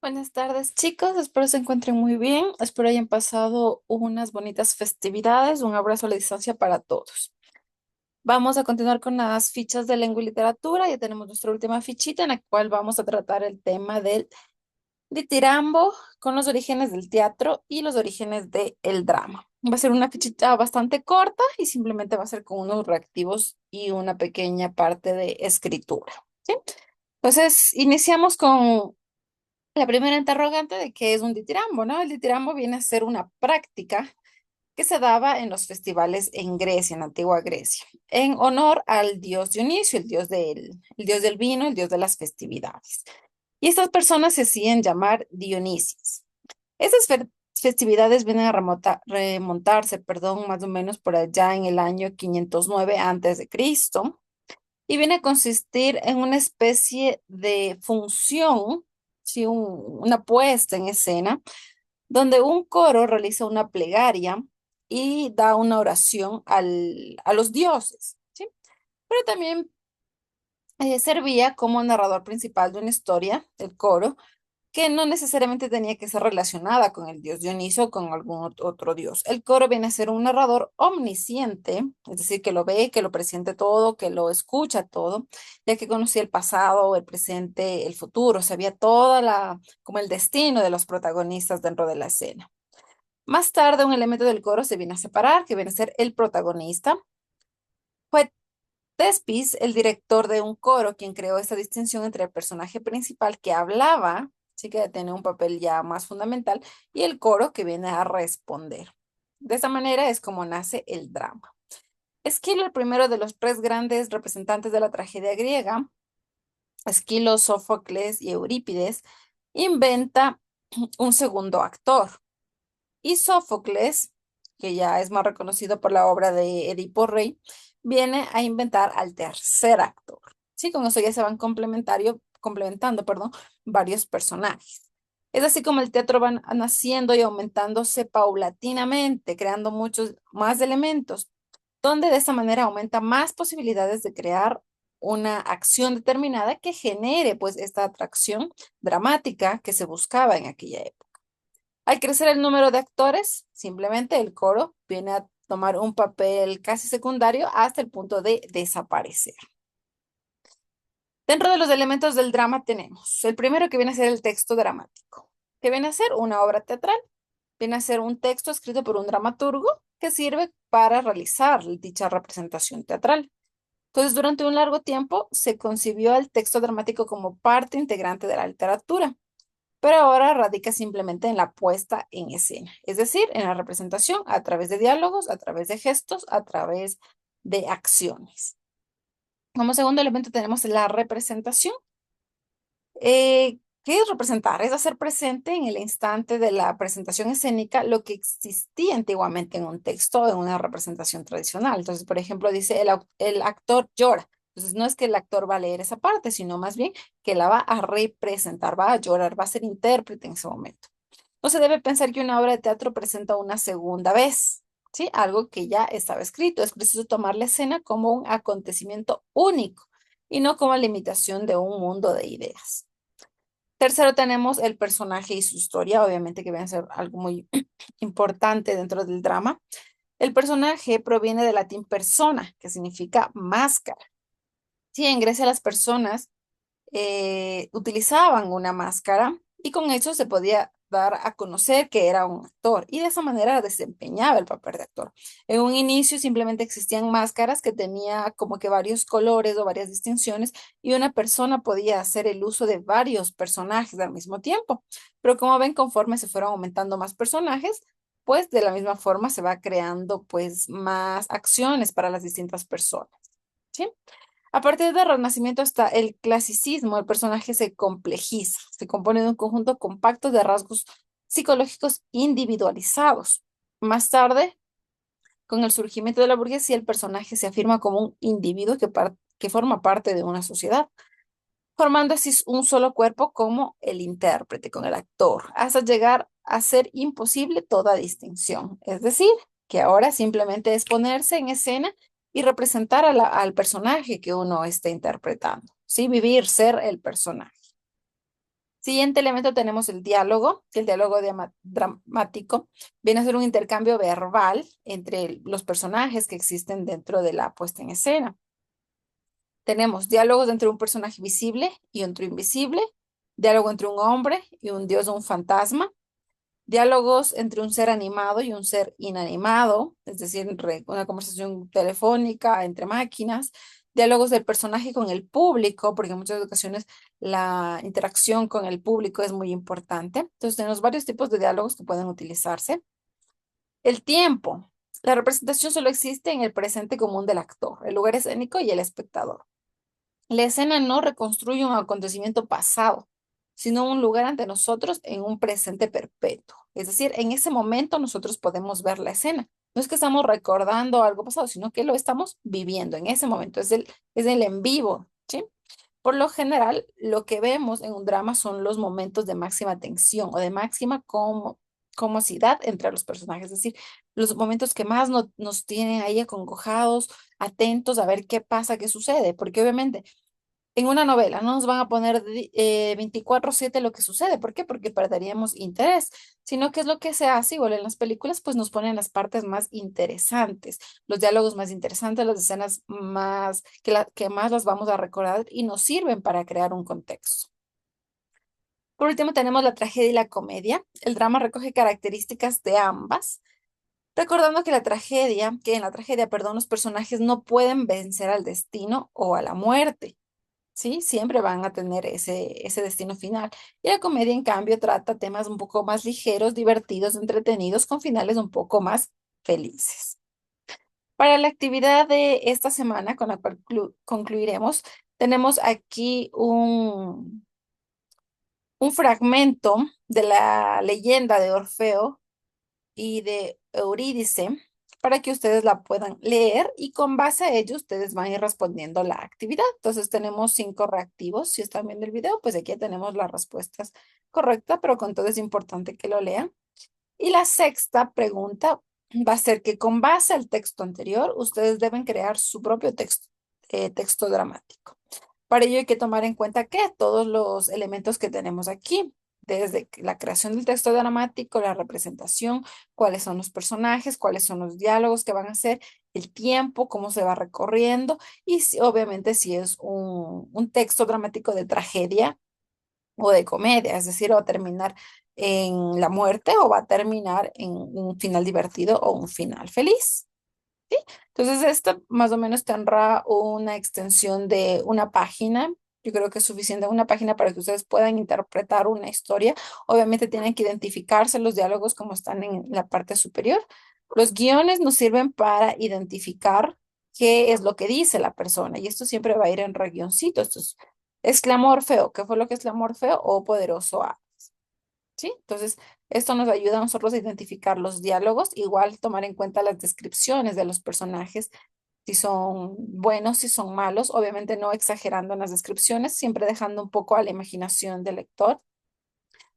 Buenas tardes, chicos. Espero se encuentren muy bien. Espero hayan pasado unas bonitas festividades. Un abrazo a la distancia para todos. Vamos a continuar con las fichas de lengua y literatura. Ya tenemos nuestra última fichita en la cual vamos a tratar el tema del ditirambo con los orígenes del teatro y los orígenes del drama. Va a ser una fichita bastante corta y simplemente va a ser con unos reactivos y una pequeña parte de escritura. ¿Sí? Entonces, iniciamos con la primera interrogante de qué es un ditirambo, ¿no? El ditirambo viene a ser una práctica que se daba en los festivales en Grecia, en la antigua Grecia, en honor al dios Dionisio, el dios del vino, el dios de las festividades. Y estas personas se hacían llamar Dionisios. Esas festividades vienen a remontarse, perdón, más o menos por allá en el año 509 antes de Cristo y viene a consistir en una especie de función, ¿sí? Una puesta en escena, donde un coro realiza una plegaria y da una oración a los dioses, ¿sí? Pero también servía como narrador principal de una historia, el coro, que no necesariamente tenía que ser relacionada con el dios Dioniso o con algún otro dios. El coro viene a ser un narrador omnisciente, es decir, que lo ve, que lo presiente todo, que lo escucha todo, ya que conocía el pasado, el presente, el futuro, sabía como el destino de los protagonistas dentro de la escena. Más tarde, un elemento del coro se viene a separar, que viene a ser el protagonista. Fue Tespis, el director de un coro, quien creó esta distinción entre el personaje principal que hablaba, sí que tiene un papel ya más fundamental, y el coro que viene a responder. De esa manera es como nace el drama. Esquilo, el primero de los tres grandes representantes de la tragedia griega, Esquilo, Sófocles y Eurípides, inventa un segundo actor. Y Sófocles, que ya es más reconocido por la obra de Edipo Rey, viene a inventar al tercer actor. Sí, con eso ya se van complementando, perdón, varios personajes. Es así como el teatro va naciendo y aumentándose paulatinamente, creando muchos más elementos, donde de esta manera aumenta más posibilidades de crear una acción determinada que genere pues esta atracción dramática que se buscaba en aquella época. Al crecer el número de actores, simplemente el coro viene a tomar un papel casi secundario hasta el punto de desaparecer. Dentro de los elementos del drama tenemos el primero que viene a ser el texto dramático, que viene a ser una obra teatral, viene a ser un texto escrito por un dramaturgo que sirve para realizar dicha representación teatral. Entonces, durante un largo tiempo se concibió el texto dramático como parte integrante de la literatura, pero ahora radica simplemente en la puesta en escena, es decir, en la representación a través de diálogos, a través de gestos, a través de acciones. Como segundo elemento tenemos la representación. ¿Qué es representar? Es hacer presente en el instante de la presentación escénica lo que existía antiguamente en un texto o en una representación tradicional. Entonces, por ejemplo, dice el actor llora. Entonces, no es que el actor va a leer esa parte, sino más bien que la va a representar, va a llorar, va a ser intérprete en ese momento. No se debe pensar que una obra de teatro presenta una segunda vez, ¿sí? Algo que ya estaba escrito. Es preciso tomar la escena como un acontecimiento único y no como la imitación de un mundo de ideas. Tercero, tenemos el personaje y su historia, obviamente que van a ser algo muy importante dentro del drama. El personaje proviene del latín persona, que significa máscara. Sí, en Grecia las personas utilizaban una máscara y con eso se podía dar a conocer que era un actor y de esa manera desempeñaba el papel de actor. En un inicio simplemente existían máscaras que tenía como que varios colores o varias distinciones y una persona podía hacer el uso de varios personajes al mismo tiempo. Pero como ven, conforme se fueron aumentando más personajes, pues de la misma forma se va creando pues más acciones para las distintas personas. ¿Sí? A partir del Renacimiento hasta el clasicismo, el personaje se complejiza, se compone de un conjunto compacto de rasgos psicológicos individualizados. Más tarde, con el surgimiento de la burguesía, el personaje se afirma como un individuo que forma parte de una sociedad, formando así un solo cuerpo como el intérprete, con el actor, hasta llegar a ser imposible toda distinción. Es decir, que ahora simplemente es ponerse en escena y representar al personaje que uno está interpretando, ¿sí? Vivir, ser el personaje. Siguiente elemento tenemos el diálogo, que el diálogo dramático viene a ser un intercambio verbal entre los personajes que existen dentro de la puesta en escena. Tenemos diálogos entre un personaje visible y otro invisible, diálogo entre un hombre y un dios o un fantasma, diálogos entre un ser animado y un ser inanimado, es decir, una conversación telefónica entre máquinas, diálogos del personaje con el público, porque en muchas ocasiones la interacción con el público es muy importante. Entonces, tenemos varios tipos de diálogos que pueden utilizarse. El tiempo. La representación solo existe en el presente común del actor, el lugar escénico y el espectador. La escena no reconstruye un acontecimiento pasado, sino un lugar ante nosotros en un presente perpetuo. Es decir, en ese momento nosotros podemos ver la escena. No es que estamos recordando algo pasado, sino que lo estamos viviendo en ese momento. Es el en vivo, ¿sí? Por lo general, lo que vemos en un drama son los momentos de máxima tensión o de máxima comocidad entre los personajes, es decir, los momentos que más nos tienen ahí acongojados, atentos a ver qué pasa, qué sucede, porque obviamente en una novela no nos van a poner 24/7 lo que sucede. ¿Por qué? Porque perderíamos interés, sino que es lo que se hace, igual en las películas, pues nos ponen las partes más interesantes, los diálogos más interesantes, las escenas más, que más las vamos a recordar y nos sirven para crear un contexto. Por último, tenemos la tragedia y la comedia. El drama recoge características de ambas, recordando que en la tragedia, perdón, los personajes no pueden vencer al destino o a la muerte. ¿Sí? Siempre van a tener ese destino final. Y la comedia, en cambio, trata temas un poco más ligeros, divertidos, entretenidos, con finales un poco más felices. Para la actividad de esta semana, con la cual concluiremos, tenemos aquí un fragmento de la leyenda de Orfeo y de Eurídice para que ustedes la puedan leer y con base a ello ustedes van a ir respondiendo la actividad. Entonces tenemos 5 reactivos. Si están viendo el video, pues aquí tenemos las respuestas correctas, pero con todo es importante que lo lean. Y la sexta pregunta va a ser que con base al texto anterior, ustedes deben crear su propio texto dramático. Para ello hay que tomar en cuenta que todos los elementos que tenemos aquí, desde la creación del texto dramático, la representación, cuáles son los personajes, cuáles son los diálogos que van a hacer, el tiempo, cómo se va recorriendo y obviamente si es un texto dramático de tragedia o de comedia, es decir, o va a terminar en la muerte o va a terminar en un final divertido o un final feliz. ¿Sí? Entonces, esto más o menos tendrá una extensión de una página. Yo creo que es suficiente una página para que ustedes puedan interpretar una historia. Obviamente tienen que identificarse los diálogos como están en la parte superior. Los guiones nos sirven para identificar qué es lo que dice la persona y esto siempre va a ir en reguioncito. Esto es clamor feo. ¿Qué fue lo que es clamor feo o poderoso A? ¿Sí? Entonces, esto nos ayuda a nosotros a identificar los diálogos, igual tomar en cuenta las descripciones de los personajes, si son buenos, si son malos, obviamente no exagerando en las descripciones, siempre dejando un poco a la imaginación del lector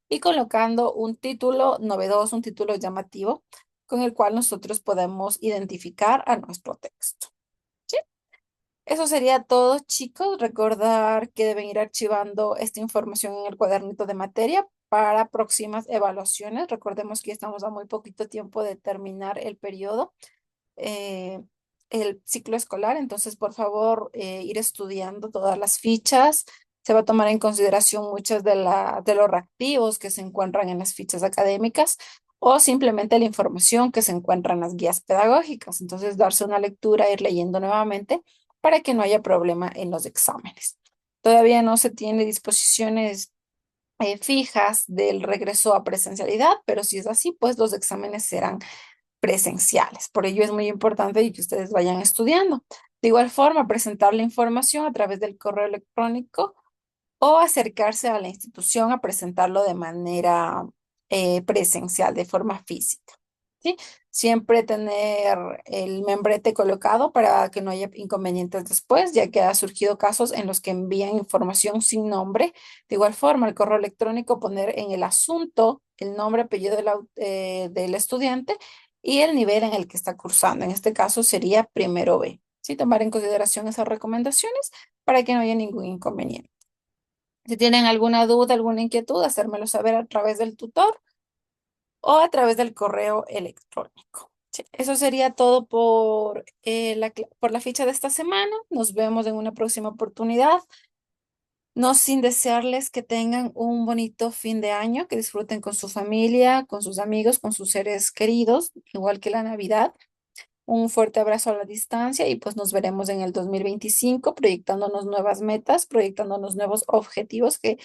y colocando un título novedoso, un título llamativo con el cual nosotros podemos identificar a nuestro texto. ¿Sí? Eso sería todo, chicos. Recordar que deben ir archivando esta información en el cuadernito de materia para próximas evaluaciones. Recordemos que estamos a muy poquito tiempo de terminar el periodo, eh, el ciclo escolar. Entonces, por favor, ir estudiando todas las fichas. Se va a tomar en consideración muchas de los reactivos que se encuentran en las fichas académicas o simplemente la información que se encuentra en las guías pedagógicas. Entonces, darse una lectura, ir leyendo nuevamente para que no haya problema en los exámenes. Todavía no se tiene disposiciones fijas del regreso a presencialidad, pero si es así, pues los exámenes serán presenciales. Por ello es muy importante que ustedes vayan estudiando. De igual forma, presentar la información a través del correo electrónico o acercarse a la institución a presentarlo de manera presencial, de forma física. ¿Sí? Siempre tener el membrete colocado para que no haya inconvenientes después, ya que ha surgido casos en los que envían información sin nombre. De igual forma, el correo electrónico poner en el asunto el nombre, apellido del estudiante y el nivel en el que está cursando. En este caso sería primero B. ¿Sí? Tomar en consideración esas recomendaciones para que no haya ningún inconveniente. Si tienen alguna duda, alguna inquietud, hacérmelo saber a través del tutor o a través del correo electrónico. Sí, eso sería todo por, por la ficha de esta semana. Nos vemos en una próxima oportunidad. No sin desearles que tengan un bonito fin de año, que disfruten con su familia, con sus amigos, con sus seres queridos, igual que la Navidad. Un fuerte abrazo a la distancia y pues nos veremos en el 2025 proyectándonos nuevas metas, proyectándonos nuevos objetivos que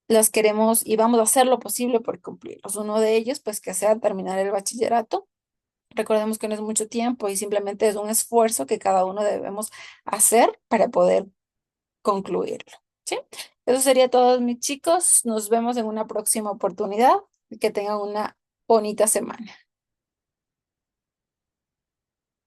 los queremos y vamos a hacer lo posible por cumplirlos. Uno de ellos, pues que sea terminar el bachillerato. Recordemos que no es mucho tiempo y simplemente es un esfuerzo que cada uno debemos hacer para poder concluirlo. ¿Sí? Eso sería todo, mis chicos. Nos vemos en una próxima oportunidad y que tengan una bonita semana.